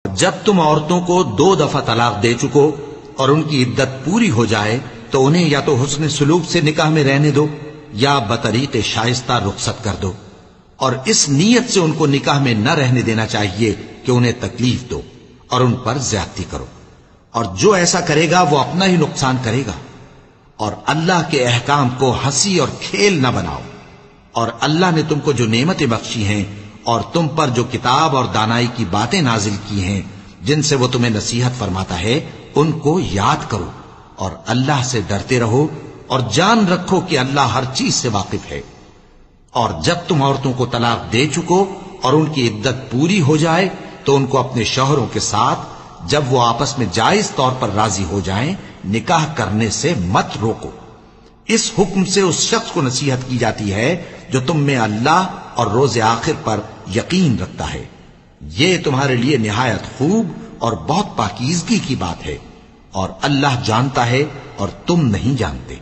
جب تم عورتوں کو 2 دفعہ طلاق دے چکو اور ان کی عدت پوری ہو جائے تو انہیں یا تو حسن سلوک سے نکاح میں رہنے دو یا بطریق شائستہ رخصت کر دو، اور اس نیت سے ان کو نکاح میں نہ رہنے دینا چاہیے کہ انہیں تکلیف دو اور ان پر زیادتی کرو، اور جو ایسا کرے گا وہ اپنا ہی نقصان کرے گا۔ اور اللہ کے احکام کو ہنسی اور کھیل نہ بناؤ، اور اللہ نے تم کو جو نعمتیں بخشی ہیں اور تم پر جو کتاب اور دانائی کی باتیں نازل کی ہیں جن سے وہ تمہیں نصیحت فرماتا ہے، ان کو یاد کرو اور اللہ سے ڈرتے رہو، اور جان رکھو کہ اللہ ہر چیز سے واقف ہے۔ اور جب تم عورتوں کو طلاق دے چکو اور ان کی عدت پوری ہو جائے تو ان کو اپنے شوہروں کے ساتھ جب وہ آپس میں جائز طور پر راضی ہو جائیں نکاح کرنے سے مت روکو۔ اس حکم سے اس شخص کو نصیحت کی جاتی ہے جو تم میں اللہ اور روز آخر پر یقین رکھتا ہے۔ یہ تمہارے لیے نہایت خوب اور بہت پاکیزگی کی بات ہے، اور اللہ جانتا ہے اور تم نہیں جانتے۔